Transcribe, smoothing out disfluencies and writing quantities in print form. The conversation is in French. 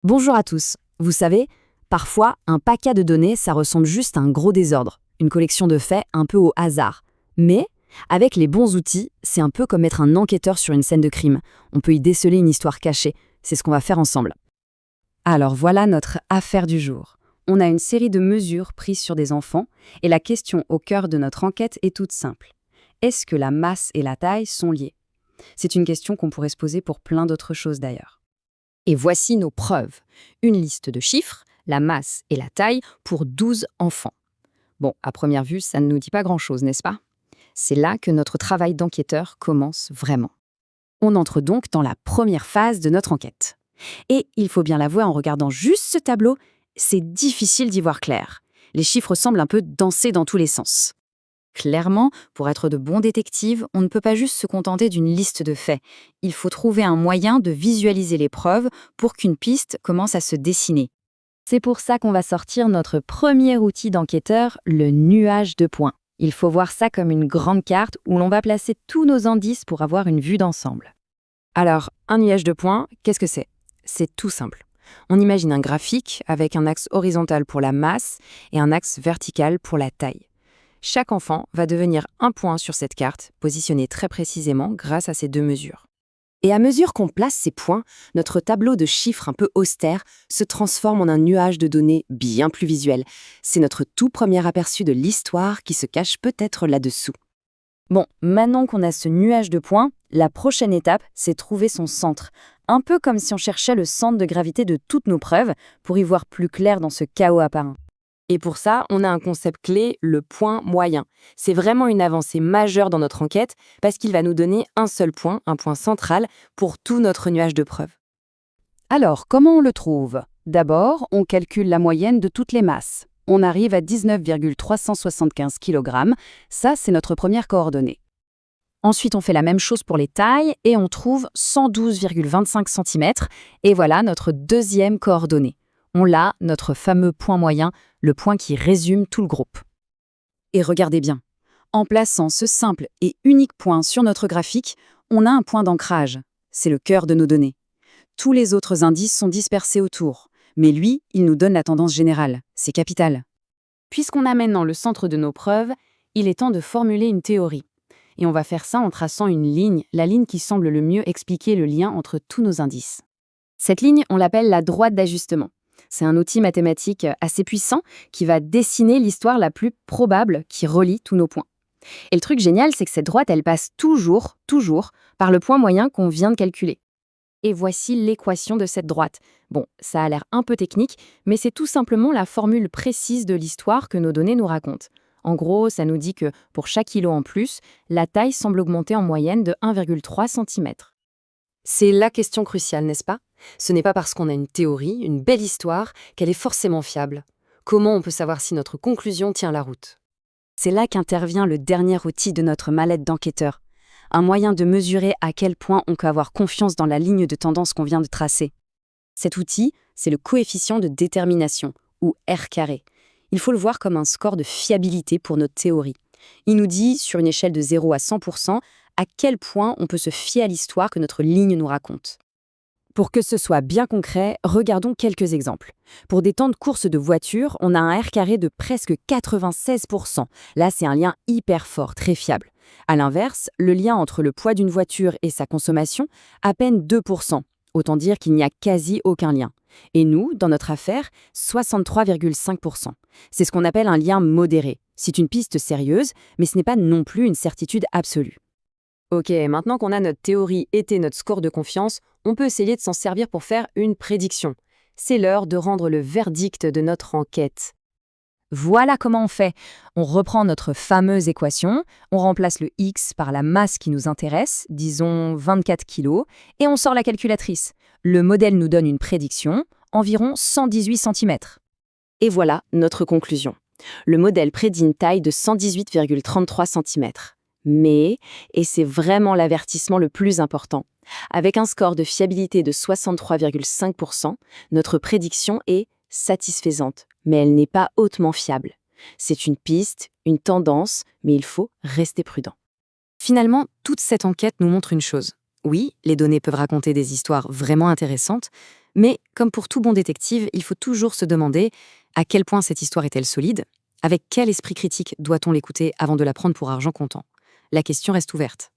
Bonjour à tous. Vous savez, parfois, un paquet de données, ça ressemble juste à un gros désordre, une collection de faits un peu au hasard. Mais, avec les bons outils, c'est un peu comme être un enquêteur sur une scène de crime. On peut y déceler une histoire cachée. C'est ce qu'on va faire ensemble. Alors voilà notre affaire du jour. On a une série de mesures prises sur des enfants, et la question au cœur de notre enquête est toute simple. Est-ce que la masse et la taille sont liées? C'est une question qu'on pourrait se poser pour plein d'autres choses d'ailleurs. Et voici nos preuves. Une liste de chiffres, la masse et la taille pour 12 enfants. Bon, à première vue, ça ne nous dit pas grand-chose, n'est-ce pas? C'est là que notre travail d'enquêteur commence vraiment. On entre donc dans la première phase de notre enquête. Et il faut bien l'avouer, en regardant juste ce tableau, c'est difficile d'y voir clair. Les chiffres semblent un peu danser dans tous les sens. Clairement, pour être de bons détectives, on ne peut pas juste se contenter d'une liste de faits. Il faut trouver un moyen de visualiser les preuves pour qu'une piste commence à se dessiner. C'est pour ça qu'on va sortir notre premier outil d'enquêteur, le nuage de points. Il faut voir ça comme une grande carte où l'on va placer tous nos indices pour avoir une vue d'ensemble. Alors, un nuage de points, qu'est-ce que c'est? C'est tout simple. On imagine un graphique avec un axe horizontal pour la masse et un axe vertical pour la taille. Chaque enfant va devenir un point sur cette carte, positionné très précisément grâce à ces deux mesures. Et à mesure qu'on place ces points, notre tableau de chiffres un peu austère se transforme en un nuage de données bien plus visuel. C'est notre tout premier aperçu de l'histoire qui se cache peut-être là-dessous. Bon, maintenant qu'on a ce nuage de points, la prochaine étape, c'est trouver son centre. Un peu comme si on cherchait le centre de gravité de toutes nos preuves pour y voir plus clair dans ce chaos apparent. Et pour ça, on a un concept clé, le point moyen. C'est vraiment une avancée majeure dans notre enquête parce qu'il va nous donner un seul point, un point central, pour tout notre nuage de preuves. Alors, comment on le trouve? D'abord, on calcule la moyenne de toutes les masses. On arrive à 19,375 kg. Ça, c'est notre première coordonnée. Ensuite, on fait la même chose pour les tailles et on trouve 112,25 cm. Et voilà notre deuxième coordonnée. On l'a, notre fameux point moyen, le point qui résume tout le groupe. Et regardez bien, en plaçant ce simple et unique point sur notre graphique, on a un point d'ancrage. C'est le cœur de nos données. Tous les autres indices sont dispersés autour, mais lui, il nous donne la tendance générale. C'est capital. Puisqu'on a maintenant le centre de nos preuves, il est temps de formuler une théorie. Et on va faire ça en traçant une ligne, la ligne qui semble le mieux expliquer le lien entre tous nos indices. Cette ligne, on l'appelle la droite d'ajustement. C'est un outil mathématique assez puissant qui va dessiner l'histoire la plus probable qui relie tous nos points. Et le truc génial, c'est que cette droite, elle passe toujours, par le point moyen qu'on vient de calculer. Et voici l'équation de cette droite. Bon, ça a l'air un peu technique, mais c'est tout simplement la formule précise de l'histoire que nos données nous racontent. En gros, ça nous dit que pour chaque kilo en plus, la taille semble augmenter en moyenne de 1,3 cm. C'est la question cruciale, n'est-ce pas? Ce n'est pas parce qu'on a une théorie, une belle histoire, qu'elle est forcément fiable. Comment on peut savoir si notre conclusion tient la route? C'est là qu'intervient le dernier outil de notre mallette d'enquêteur. Un moyen de mesurer à quel point on peut avoir confiance dans la ligne de tendance qu'on vient de tracer. Cet outil, c'est le coefficient de détermination, ou R². Il faut le voir comme un score de fiabilité pour notre théorie. Il nous dit, sur une échelle de 0 à 100%, à quel point on peut se fier à l'histoire que notre ligne nous raconte. Pour que ce soit bien concret, regardons quelques exemples. Pour des temps de course de voiture, on a un R² de presque 96%. Là, c'est un lien hyper fort, très fiable. À l'inverse, le lien entre le poids d'une voiture et sa consommation, à peine 2%. Autant dire qu'il n'y a quasi aucun lien. Et nous, dans notre affaire, 63,5%. C'est ce qu'on appelle un lien modéré. C'est une piste sérieuse, mais ce n'est pas non plus une certitude absolue. Ok, maintenant qu'on a notre théorie et notre score de confiance, on peut essayer de s'en servir pour faire une prédiction. C'est l'heure de rendre le verdict de notre enquête. Voilà comment on fait. On reprend notre fameuse équation, on remplace le X par la masse qui nous intéresse, disons 24 kg, et on sort la calculatrice. Le modèle nous donne une prédiction, environ 118 cm. Et voilà notre conclusion. Le modèle prédit une taille de 118,33 cm. Mais, et c'est vraiment l'avertissement le plus important, avec un score de fiabilité de 63,5%, notre prédiction est satisfaisante, mais elle n'est pas hautement fiable. C'est une piste, une tendance, mais il faut rester prudent. Finalement, toute cette enquête nous montre une chose. Oui, les données peuvent raconter des histoires vraiment intéressantes, Mais comme pour tout bon détective, il faut toujours se demander à quel point cette histoire est-elle solide, avec quel esprit critique doit-on l'écouter avant de la prendre pour argent comptant. La question reste ouverte.